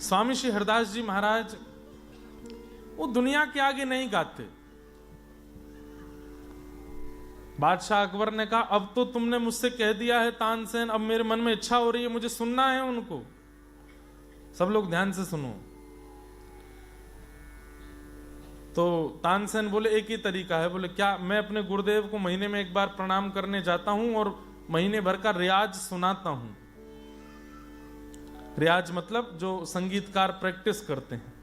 स्वामी श्री हरदास जी महाराज वो दुनिया के आगे नहीं गाते। बादशाह अकबर ने कहा अब तो तुमने मुझसे कह दिया है तानसेन, अब मेरे मन में इच्छा हो रही है, मुझे सुनना है उनको। सब लोग ध्यान से सुनो। तो तानसेन बोले एक ही तरीका है। बोले क्या? मैं अपने गुरुदेव को महीने में एक बार प्रणाम करने जाता हूं और महीने भर का रियाज सुनाता हूं। रियाज मतलब जो संगीतकार प्रैक्टिस करते हैं,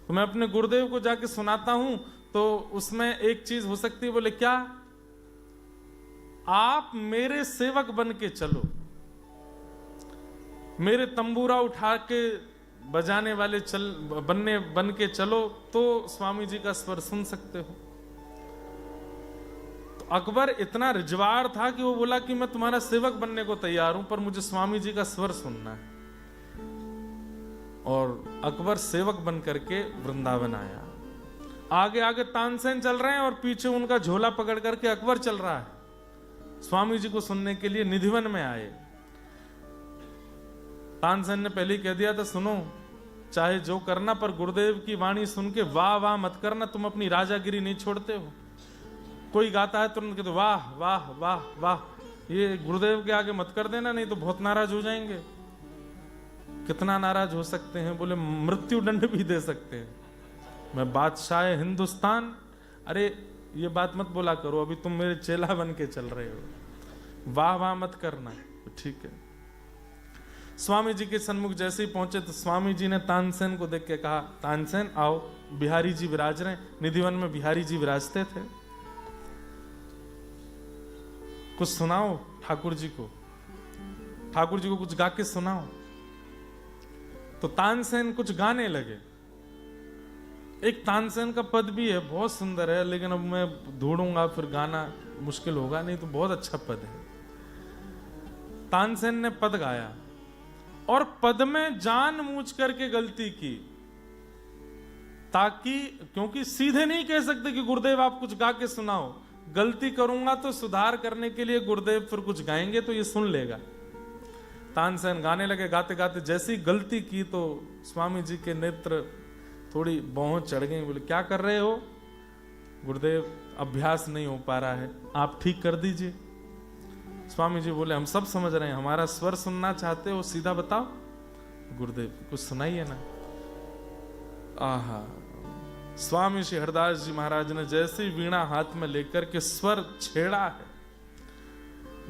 तो मैं अपने गुरुदेव को जाके सुनाता हूं। तो उसमें एक चीज हो सकती है। बोले क्या? आप मेरे सेवक बन के चलो, मेरे तंबूरा उठा के बजाने वाले बन के चलो तो स्वामी जी का स्वर सुन सकते हो। तो अकबर इतना रिजवार था कि वो बोला कि मैं तुम्हारा सेवक बनने को तैयार हूं, पर मुझे स्वामी जी का स्वर सुनना है। और अकबर सेवक बन करके वृंदावन आया। आगे आगे तानसेन चल रहे हैं और पीछे उनका झोला पकड़ करके अकबर चल रहा है। स्वामी जी को सुनने के लिए निधिवन में आए। तानसेन ने पहले ही कह दिया था, सुनो चाहे जो करना, पर गुरुदेव की वाणी सुन के वाह वाह मत करना, तुम अपनी राजागिरी नहीं छोड़ते हो। कोई गाता है तुरंत कहते वाह वाह वाह वाह, ये गुरुदेव के आगे मत कर देना, नहीं तो बहुत नाराज हो जाएंगे। कितना नाराज हो सकते हैं? बोले मृत्यु दंड भी दे सकते हैं। मैं बादशाह हिंदुस्तान, अरे ये बात मत बोला करो, अभी तुम मेरे चेला बन के चल रहे हो, वाह वाह मत करना। ठीक है। स्वामी जी के सन्मुख जैसे ही पहुंचे तो स्वामी जी ने तानसेन को देख के कहा, तानसेन आओ, बिहारी जी विराज रहे। निधिवन में बिहारी जी विराजते थे, कुछ सुनाओ ठाकुर जी को, ठाकुर जी को कुछ गा के सुनाओ। तो तानसेन कुछ गाने लगे। एक तानसेन का पद भी है, बहुत सुंदर है, लेकिन अब मैं ढूंढूंगा फिर गाना मुश्किल होगा, नहीं तो बहुत अच्छा पद है। तानसेन ने पद गाया और पद में जानबूझ करके गलती की, ताकि, क्योंकि सीधे नहीं कह सकते कि गुरुदेव आप कुछ गा के सुनाओ। गलती करूंगा तो सुधार करने के लिए गुरुदेव फिर कुछ गाएंगे तो ये सुन लेगा। तानसेन गाने लगे। गाते गाते जैसी गलती की तो स्वामी जी के नेत्र थोड़ी भौं चढ़ गई। बोले क्या कर रहे हो? गुरुदेव अभ्यास नहीं हो पा रहा है, आप ठीक कर दीजिए। स्वामी जी बोले हम सब समझ रहे हैं, हमारा स्वर सुनना चाहते हो, सीधा बताओ। गुरुदेव कुछ सुनाइए ना। आहा, स्वामी श्री हरदास जी महाराज ने जैसे ही वीणा हाथ में लेकर के स्वर छेड़ा है,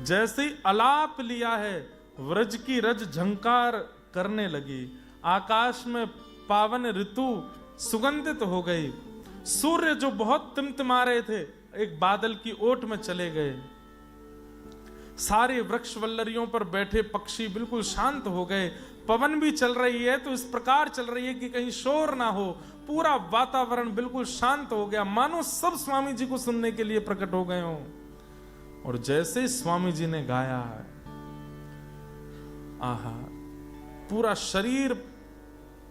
जैसे ही अलाप लिया है, व्रज की रज झंकार करने लगी। आकाश में पावन ऋतु सुगंधित हो गई। सूर्य जो बहुत टिमटिमा रहे थे, एक बादल की ओट में चले गए। सारे वृक्ष वल्लरियों पर बैठे पक्षी बिल्कुल शांत हो गए। पवन भी चल रही है तो इस प्रकार चल रही है कि कहीं शोर ना हो। पूरा वातावरण बिल्कुल शांत हो गया, मानो सब स्वामी जी को सुनने के लिए प्रकट हो गए हों। और जैसे स्वामी जी ने गाया, आहा, पूरा शरीर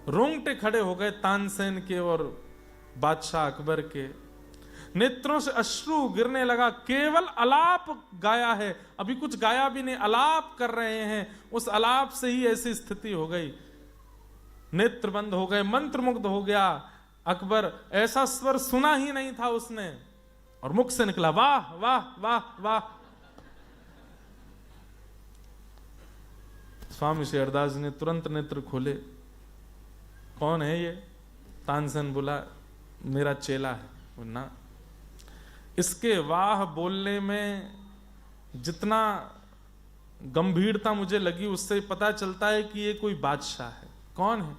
रोंगटे खड़े हो गए तानसेन के और बादशाह अकबर के। नेत्रों से अश्रु गिरने लगा। केवल अलाप गाया है, अभी कुछ गाया भी नहीं, अलाप कर रहे हैं। उस अलाप से ही ऐसी स्थिति हो गई। नेत्र बंद हो गए, मंत्रमुग्ध हो गया अकबर। ऐसा स्वर सुना ही नहीं था उसने, और मुख से निकला वाह वाह वाह वाह। स्वामी श्री हरदास ने तुरंत नेत्र खोले। कौन है ये? तानसेन बोला मेरा चेला है। ना, इसके वाह बोलने में जितना गंभीरता मुझे लगी, उससे पता चलता है कि ये कोई बादशाह है। कौन है?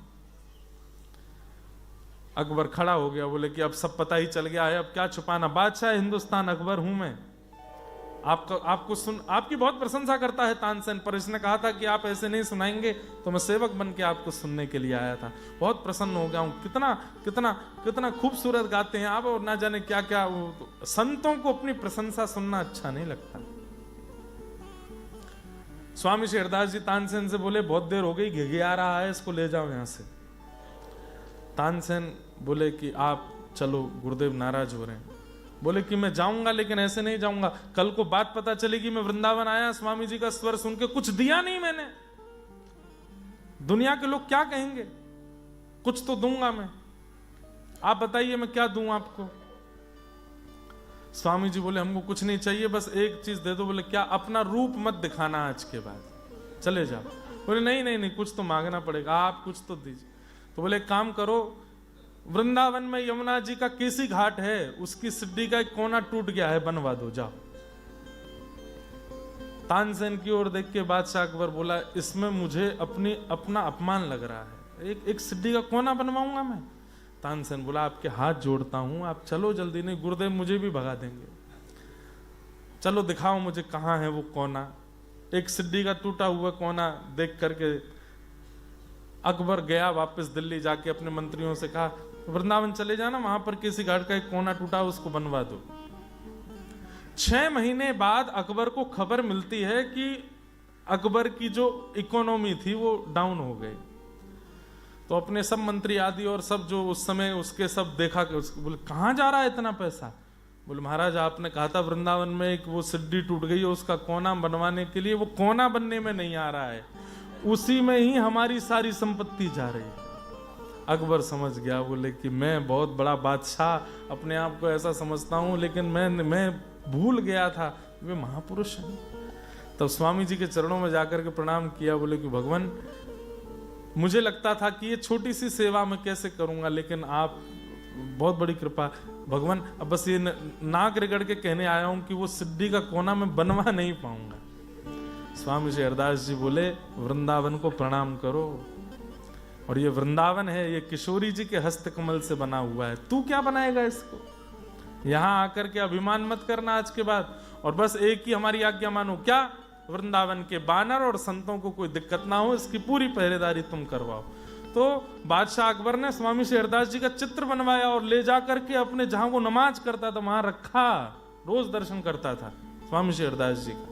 अकबर खड़ा हो गया। बोले कि अब सब पता ही चल गया है, अब क्या छुपाना। बादशाह हिंदुस्तान अकबर हूं मैं। आपको आपकी बहुत प्रशंसा करता है तानसेन, पर इसने कहा था कि आप ऐसे नहीं सुनाएंगे तो मैं सेवक बन के आपको सुनने के लिए आया था। बहुत प्रसन्न हो गया हूं। कितना कितना कितना खूबसूरत गाते हैं आप, और ना जाने क्या क्या। संतों को अपनी प्रशंसा सुनना अच्छा नहीं लगता। स्वामी श्री हरदास जी तानसेन से बोले बहुत देर हो गई, घिघिया रहा है, इसको ले जाओ यहां से। तानसेन बोले कि आप चलो, गुरुदेव नाराज हो रहे हैं। बोले कि मैं जाऊंगा, लेकिन ऐसे नहीं जाऊंगा। कल को बात पता चलेगी मैं वृंदावन आया, स्वामी जी का स्वर सुन के कुछ दिया नहीं मैंने, दुनिया के लोग क्या कहेंगे? कुछ तो दूंगा मैं, आप बताइए मैं क्या दूं आपको। स्वामी जी बोले हमको कुछ नहीं चाहिए, बस एक चीज दे दो। बोले क्या? अपना रूप मत दिखाना आज के बाद, चले जाओ। बोले नहीं नहीं नहीं, कुछ तो मांगना पड़ेगा, आप कुछ तो दीजिए। तो बोले काम करो, वृंदावन में यमुना जी का केसी घाट है, उसकी सिड्डी का एक कोना टूट गया है, बनवा दो, जाओ। तानसेन की ओर देख के बादशाह अकबर बोला इसमें मुझे अपना अपमान लग रहा है, एक सिड्डी का कोना बनवाऊंगा मैं? तानसेन बोला आपके हाथ जोड़ता हूं, आप चलो जल्दी, नहीं गुरुदेव मुझे भी भगा देंगे। चलो दिखाओ मुझे कहां है वो कोना। एक सिड्डी का टूटा हुआ कोना देख करके अकबर गया वापस दिल्ली, जाके अपने मंत्रियों से कहा वृंदावन चले जाना, वहां पर किसी घाट का एक कोना टूटा, उसको बनवा दो। 6 महीने बाद अकबर को खबर मिलती है कि अकबर की जो इकोनॉमी थी वो डाउन हो गई। तो अपने सब मंत्री आदि और सब जो उस समय उसके सब देखा कि बोले कहां जा रहा है इतना पैसा? बोले महाराज आपने कहा था वृंदावन में एक वो सिड्डी टूट गई है, उसका कोना बनवाने के लिए, वो कोना बनने में नहीं आ रहा है, उसी में ही हमारी सारी संपत्ति जा रही है। अकबर समझ गया, बोले कि मैं बहुत बड़ा बादशाह अपने आप को ऐसा समझता हूं, लेकिन मैं भूल गया था वे महापुरुष हैं। तब स्वामी जी के चरणों में जाकर के प्रणाम किया, बोले कि भगवान मुझे लगता था कि ये छोटी सी सेवा मैं कैसे करूंगा, लेकिन आप बहुत बड़ी कृपा भगवान, अब बस ये नाक रगड़ के कहने आया हूं कि वो सिड्डी का कोना मैं बनवा नहीं पाऊंगा। स्वामी जी हरदास जी बोले वृंदावन को प्रणाम करो, और ये वृंदावन है, ये किशोरी जी के हस्त कमल से बना हुआ है, तू क्या बनाएगा इसको? यहां आकर के अभिमान मत करना आज के बाद, और बस एक ही हमारी आज्ञा मानो, क्या? वृंदावन के बानर और संतों को कोई दिक्कत ना हो, इसकी पूरी पहरेदारी तुम करवाओ। तो बादशाह अकबर ने स्वामी श्री हरदास जी का चित्र बनवाया और ले जाकर के अपने जहां वो नमाज करता था वहां रखा, रोज दर्शन करता था स्वामी श्री हरदास जी का।